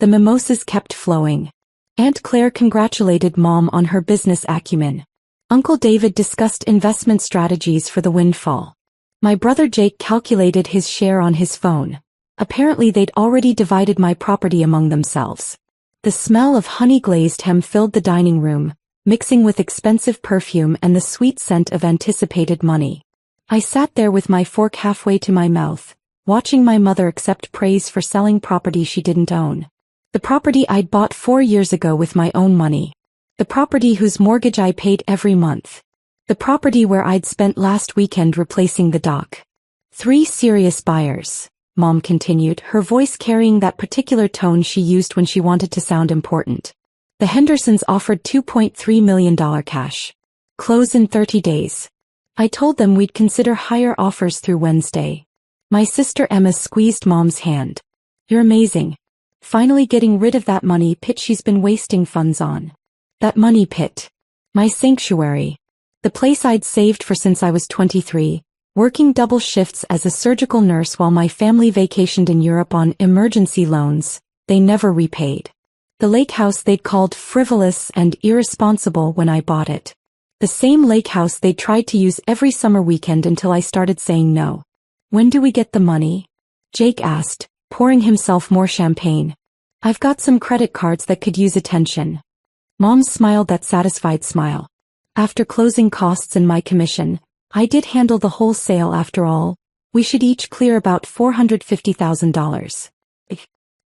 The mimosas kept flowing. Aunt Claire congratulated Mom on her business acumen. Uncle David discussed investment strategies for the windfall. My brother Jake calculated his share on his phone. Apparently they'd already divided my property among themselves. The smell of honey-glazed ham filled the dining room, mixing with expensive perfume and the sweet scent of anticipated money. I sat there with my fork halfway to my mouth, watching my mother accept praise for selling property she didn't own. The property I'd bought 4 years ago with my own money. The property whose mortgage I paid every month. The property where I'd spent last weekend replacing the dock. 3 serious buyers, Mom continued, her voice carrying that particular tone she used when she wanted to sound important. The Hendersons offered $2.3 million cash. Close in 30 days. I told them we'd consider higher offers through Wednesday. My sister Emma squeezed Mom's hand. You're amazing. Finally getting rid of that money pit she's been wasting funds on. That money pit. My sanctuary. The place I'd saved for since I was 23, working double shifts as a surgical nurse while my family vacationed in Europe on emergency loans, they never repaid. The Lakehouse they'd called frivolous and irresponsible when I bought it. The same Lakehouse they'd tried to use every summer weekend until I started saying no. When do we get the money? Jake asked, pouring himself more champagne. I've got some credit cards that could use attention. Mom smiled that satisfied smile. After closing costs and my commission, I did handle the whole sale after all. We should each clear about $450,000.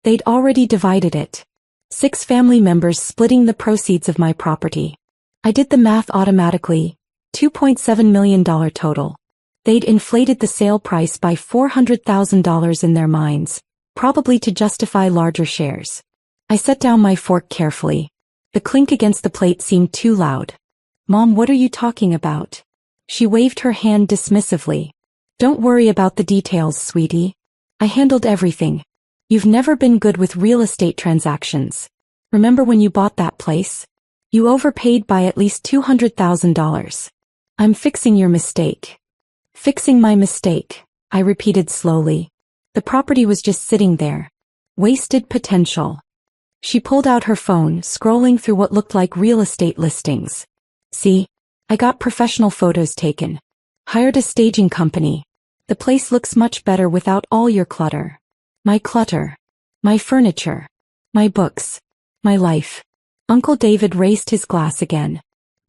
They'd already divided it. 6 family members splitting the proceeds of my property. I did the math automatically. $2.7 million total. They'd inflated the sale price by $400,000 in their minds, probably to justify larger shares. I set down my fork carefully. The clink against the plate seemed too loud. Mom, what are you talking about? She waved her hand dismissively. Don't worry about the details, sweetie. I handled everything. You've never been good with real estate transactions. Remember when you bought that place? You overpaid by at least $200,000. I'm fixing your mistake. Fixing my mistake, I repeated slowly. The property was just sitting there. Wasted potential. She pulled out her phone, scrolling through what looked like real estate listings. See? I got professional photos taken. Hired a staging company. The place looks much better without all your clutter. My clutter. My furniture. My books. My life. Uncle David raised his glass again.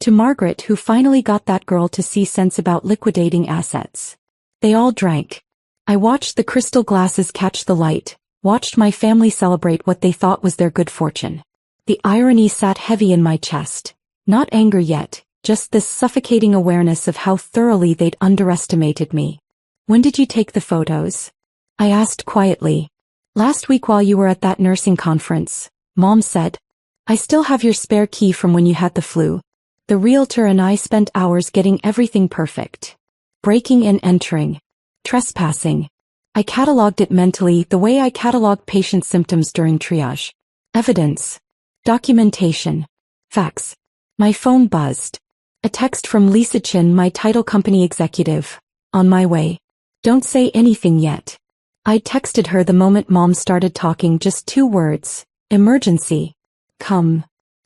To Margaret, who finally got that girl to see sense about liquidating assets. They all drank. I watched the crystal glasses catch the light, watched my family celebrate what they thought was their good fortune. The irony sat heavy in my chest. Not anger yet, just this suffocating awareness of how thoroughly they'd underestimated me. When did you take the photos? I asked quietly. Last week while you were at that nursing conference, Mom said. I still have your spare key from when you had the flu. The realtor and I spent hours getting everything perfect. Breaking and entering. Trespassing. I cataloged it mentally the way I cataloged patient symptoms during triage. Evidence. Documentation. Facts. My phone buzzed. A text from Lisa Chin, my title company executive. On my way. Don't say anything yet. I texted her the moment Mom started talking, just 2 words. Emergency. Come.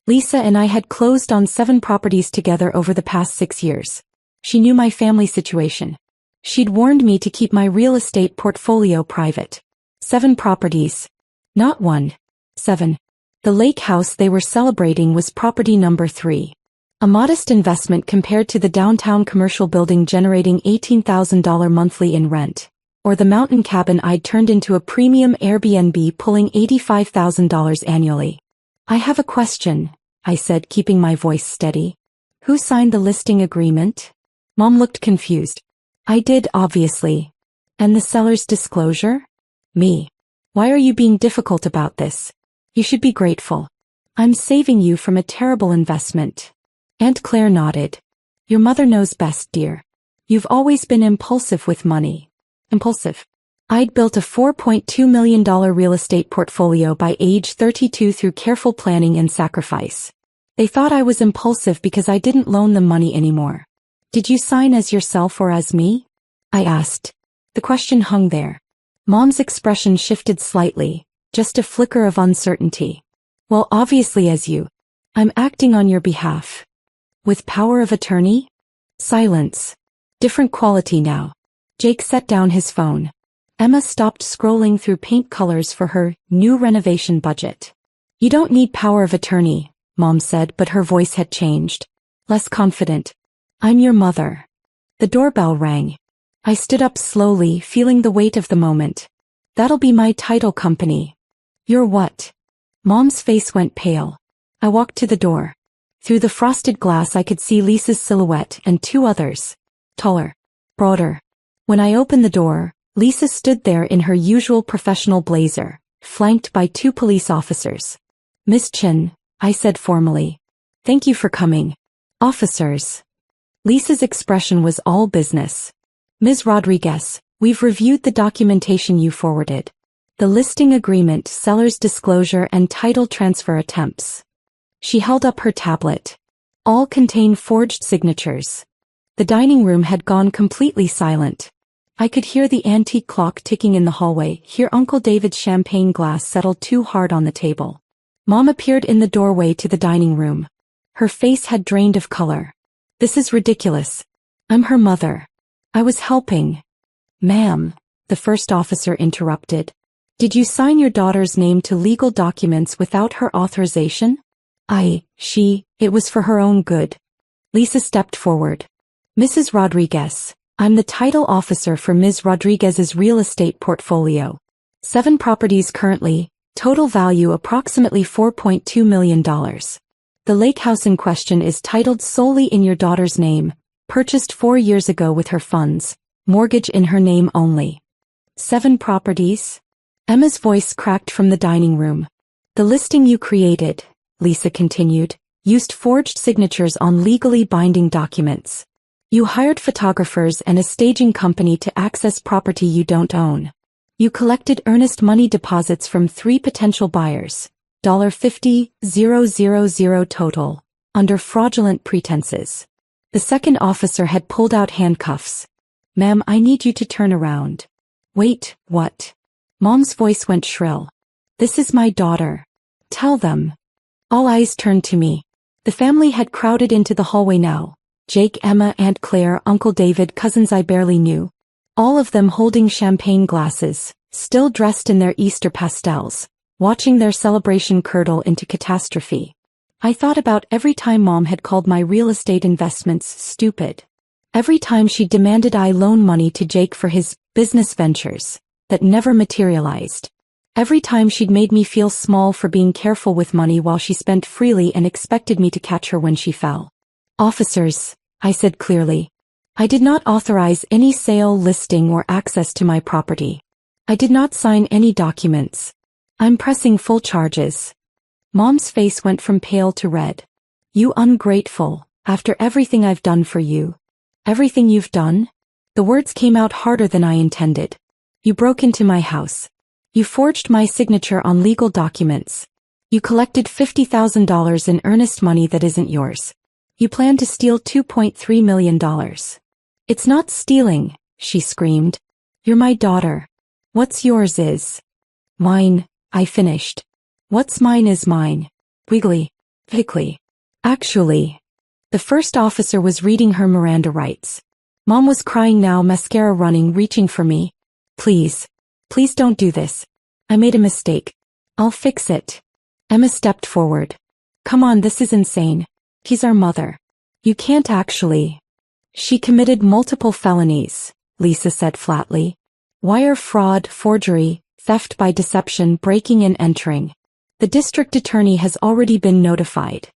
Lisa and I had closed on 7 properties together over the past 6 years. She knew my family situation. She'd warned me to keep my real estate portfolio private. 7 properties. Not 1. 7. The Lakehouse they were celebrating was property number 3. A modest investment compared to the downtown commercial building generating $18,000 monthly in rent. Or the mountain cabin I'd turned into a premium Airbnb pulling $85,000 annually. I have a question, I said, keeping my voice steady. Who signed the listing agreement? Mom looked confused. I did, obviously. And the seller's disclosure? Me. Why are you being difficult about this? You should be grateful. I'm saving you from a terrible investment. Aunt Claire nodded. Your mother knows best, dear. You've always been impulsive with money. Impulsive. I'd built a $4.2 million real estate portfolio by age 32 through careful planning and sacrifice. They thought I was impulsive because I didn't loan them money anymore. Did you sign as yourself or as me? I asked. The question hung there. Mom's expression shifted slightly. just a flicker of uncertainty. Well, obviously I'm acting on your behalf. With power of attorney? Silence. Different quality now. Jake set down his phone. Emma stopped scrolling through paint colors for her new renovation budget. You don't need power of attorney, Mom said, but her voice had changed. Less confident. I'm your mother. The doorbell rang. I stood up slowly, feeling the weight of the moment. That'll be my title company. You're what? Mom's face went pale. I walked to the door. Through the frosted glass I could see Lisa's silhouette and two others. Taller. Broader. When I opened the door, Lisa stood there in her usual professional blazer, flanked by two police officers. Miss Chin, I said formally. Thank you for coming. Officers. Lisa's expression was all business. Ms. Rodriguez, we've reviewed the documentation you forwarded. The listing agreement, seller's disclosure and title transfer attempts. She held up her tablet. All contain forged signatures. The dining room had gone completely silent. I could hear the antique clock ticking in the hallway, hear Uncle David's champagne glass settle too hard on the table. Mom appeared in the doorway to the dining room. Her face had drained of color. This is ridiculous. I'm her mother. I was helping. Ma'am, the first officer interrupted. Did you sign your daughter's name to legal documents without her authorization? It was for her own good. Lisa stepped forward. Mrs. Rodriguez, I'm the title officer for Ms. Rodriguez's real estate portfolio. 7 properties currently, total value approximately $4.2 million. The Lakehouse in question is titled solely in your daughter's name, purchased 4 years ago with her funds, mortgage in her name only. 7 properties? Emma's voice cracked from the dining room. The listing you created, Lisa continued, used forged signatures on legally binding documents. You hired photographers and a staging company to access property you don't own. You collected earnest money deposits from 3 potential buyers, $50,000 total, under fraudulent pretenses. The second officer had pulled out handcuffs. Ma'am, I need you to turn around. Wait, what? Mom's voice went shrill. This is my daughter. Tell them. All eyes turned to me. The family had crowded into the hallway now. Jake, Emma, Aunt Claire, Uncle David, cousins I barely knew. All of them holding champagne glasses, still dressed in their Easter pastels, watching their celebration curdle into catastrophe. I thought about every time Mom had called my real estate investments stupid. Every time she demanded I loan money to Jake for his business ventures that never materialized. Every time she'd made me feel small for being careful with money while she spent freely and expected me to catch her when she fell. Officers, I said clearly. I did not authorize any sale, listing, or access to my property. I did not sign any documents. I'm pressing full charges. Mom's face went from pale to red. You ungrateful, after everything I've done for you. Everything you've done? The words came out harder than I intended. You broke into my house. You forged my signature on legal documents. You collected $50,000 in earnest money that isn't yours. You plan to steal $2.3 million. It's not stealing, she screamed. You're my daughter. What's yours is mine, I finished. What's mine is mine. Wiggly. Actually. The first officer was reading her Miranda rights. Mom was crying now, mascara running, reaching for me. Please. Please don't do this. I made a mistake. I'll fix it. Emma stepped forward. Come on, this is insane. He's our mother. You can't actually. She committed multiple felonies, Lisa said flatly. Wire fraud, forgery, theft by deception, breaking and entering. The district attorney has already been notified.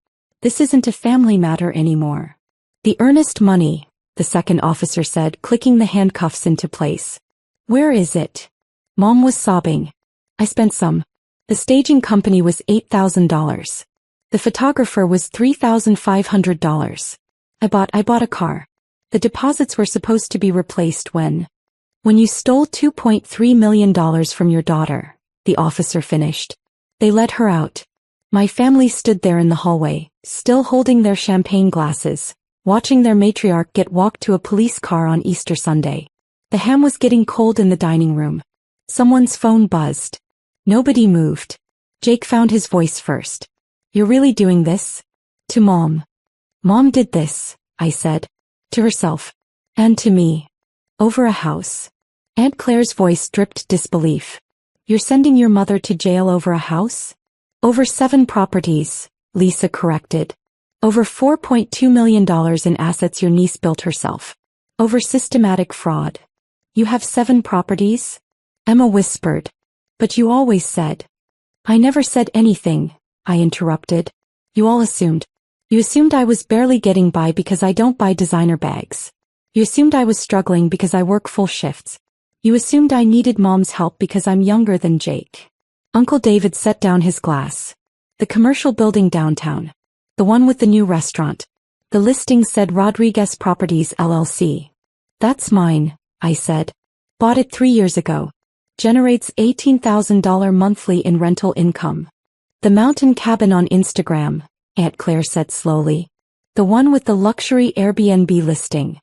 This isn't a family matter anymore. The earnest money, the second officer said, clicking the handcuffs into place. Where is it? Mom was sobbing. I spent some. The staging company was $8,000. The photographer was $3,500. I bought a car. The deposits were supposed to be replaced when you stole $2.3 million from your daughter, the officer finished. They let her out. My family stood there in the hallway, still holding their champagne glasses, watching their matriarch get walked to a police car on Easter Sunday. The ham was getting cold in the dining room. Someone's phone buzzed. Nobody moved. Jake found his voice first. You're really doing this? To Mom. Mom did this, I said. To herself. And to me. Over a house. Aunt Claire's voice dripped disbelief. You're sending your mother to jail over a house? Over 7 properties, Lisa corrected. Over $4.2 million in assets your niece built herself. Over systematic fraud. You have 7 properties? Emma whispered. But you always said. I never said anything, I interrupted. You all assumed. You assumed I was barely getting by because I don't buy designer bags. You assumed I was struggling because I work full shifts. You assumed I needed Mom's help because I'm younger than Jake. Uncle David set down his glass. The commercial building downtown. The one with the new restaurant. The listing said Rodriguez Properties LLC. That's mine, I said. Bought it 3 years ago. Generates $18,000 monthly in rental income. The mountain cabin on Instagram, Aunt Claire said slowly. The one with the luxury Airbnb listing.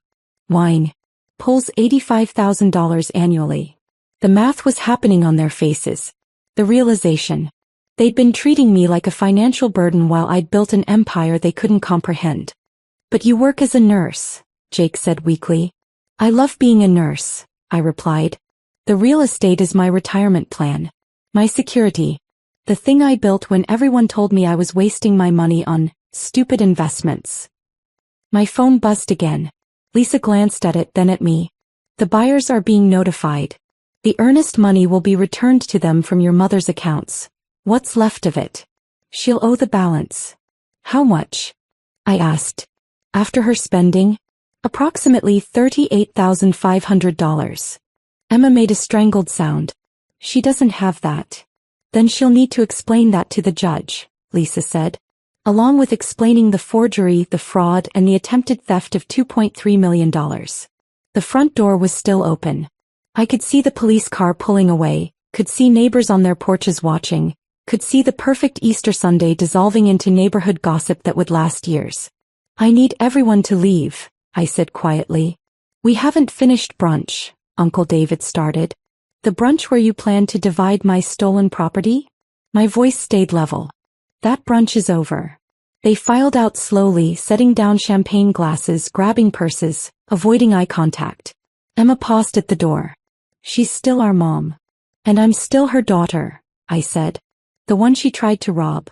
Wine. Pulls $85,000 annually. The math was happening on their faces. The realization. They'd been treating me like a financial burden while I'd built an empire they couldn't comprehend. But you work as a nurse, Jake said weakly. I love being a nurse, I replied. The real estate is my retirement plan. My security. The thing I built when everyone told me I was wasting my money on stupid investments. My phone buzzed again. Lisa glanced at it, then at me. The buyers are being notified. The earnest money will be returned to them from your mother's accounts. What's left of it? She'll owe the balance. How much? I asked. After her spending? Approximately $38,500. Emma made a strangled sound. She doesn't have that. Then she'll need to explain that to the judge, Lisa said. Along with explaining the forgery, the fraud, and the attempted theft of $2.3 million. The front door was still open. I could see the police car pulling away, could see neighbors on their porches watching, could see the perfect Easter Sunday dissolving into neighborhood gossip that would last years. I need everyone to leave, I said quietly. We haven't finished brunch, Uncle David started. The brunch where you plan to divide my stolen property? My voice stayed level. That brunch is over. They filed out slowly, setting down champagne glasses, grabbing purses, avoiding eye contact. Emma paused at the door. She's still our mom. And I'm still her daughter, I said. The one she tried to rob.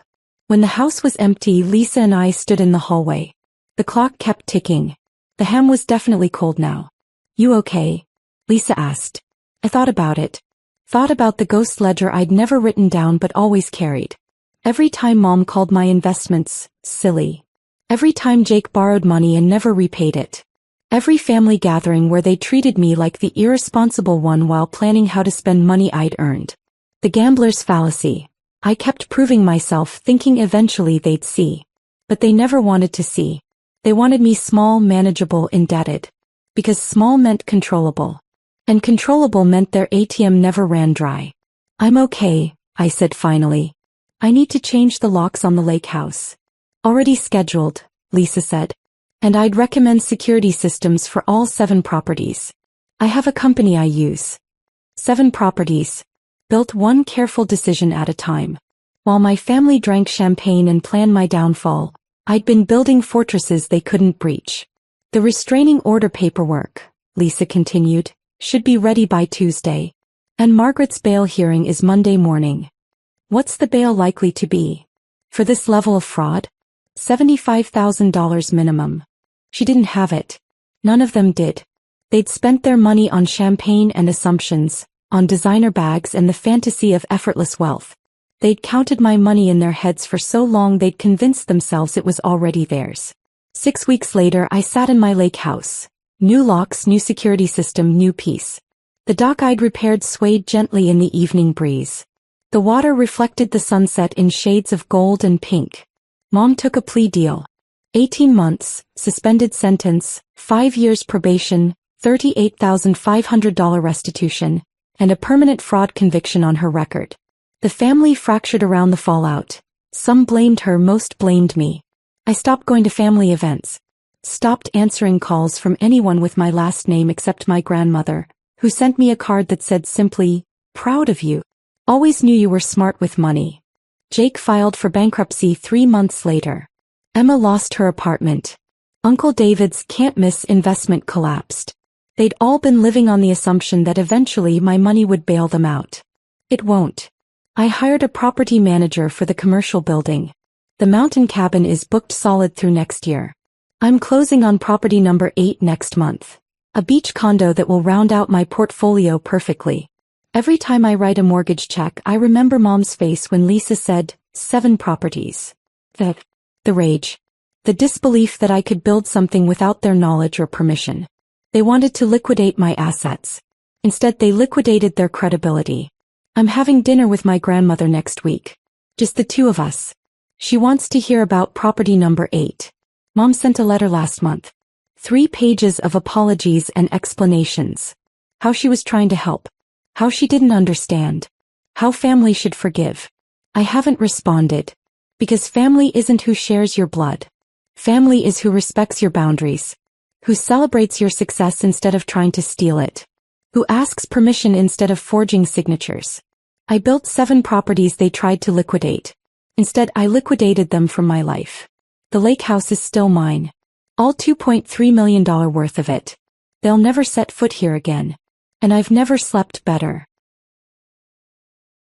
When the house was empty, Lisa and I stood in the hallway. The clock kept ticking. The ham was definitely cold now. You okay? Lisa asked. I thought about it. Thought about the ghost ledger I'd never written down but always carried. Every time Mom called my investments silly. Every time Jake borrowed money and never repaid it. Every family gathering where they treated me like the irresponsible one while planning how to spend money I'd earned. The gambler's fallacy. I kept proving myself, thinking eventually they'd see. But they never wanted to see. They wanted me small, manageable, indebted. Because small meant controllable. And controllable meant their ATM never ran dry. I'm okay, I said finally. I need to change the locks on the Lakehouse. Already scheduled, Lisa said. And I'd recommend security systems for all 7 properties. I have a company I use. 7 properties. Built one careful decision at a time. While my family drank champagne and planned my downfall, I'd been building fortresses they couldn't breach. The restraining order paperwork, Lisa continued, should be ready by Tuesday. And Margaret's bail hearing is Monday morning. What's the bail likely to be? For this level of fraud? $75,000 minimum. She didn't have it. None of them did. They'd spent their money on champagne and assumptions, on designer bags and the fantasy of effortless wealth. They'd counted my money in their heads for so long they'd convinced themselves it was already theirs. 6 weeks later I sat in my Lakehouse. New locks, new security system, new peace. The dock I'd repaired swayed gently in the evening breeze. The water reflected the sunset in shades of gold and pink. Mom took a plea deal. 18 months, suspended sentence, 5 years probation, $38,500 restitution, and a permanent fraud conviction on her record. The family fractured around the fallout. Some blamed her, most blamed me. I stopped going to family events. Stopped answering calls from anyone with my last name except my grandmother, who sent me a card that said simply, "Proud of you." Always knew you were smart with money. Jake filed for bankruptcy 3 months later. Emma lost her apartment. Uncle David's can't-miss investment collapsed. They'd all been living on the assumption that eventually my money would bail them out. It won't. I hired a property manager for the commercial building. The mountain cabin is booked solid through next year. I'm closing on property number 8 next month. A beach condo that will round out my portfolio perfectly. Every time I write a mortgage check, I remember Mom's face when Lisa said, 7 properties. The rage. The disbelief that I could build something without their knowledge or permission. They wanted to liquidate my assets. Instead, they liquidated their credibility. I'm having dinner with my grandmother next week. Just the 2 of us. She wants to hear about property number 8. Mom sent a letter last month. 3 pages of apologies and explanations. How she was trying to help. How she didn't understand. How family should forgive. I haven't responded. Because family isn't who shares your blood. Family is who respects your boundaries. Who celebrates your success instead of trying to steal it. Who asks permission instead of forging signatures. I built 7 properties they tried to liquidate. Instead, I liquidated them from my life. The Lakehouse is still mine. All $2.3 million worth of it. They'll never set foot here again. And I've never slept better.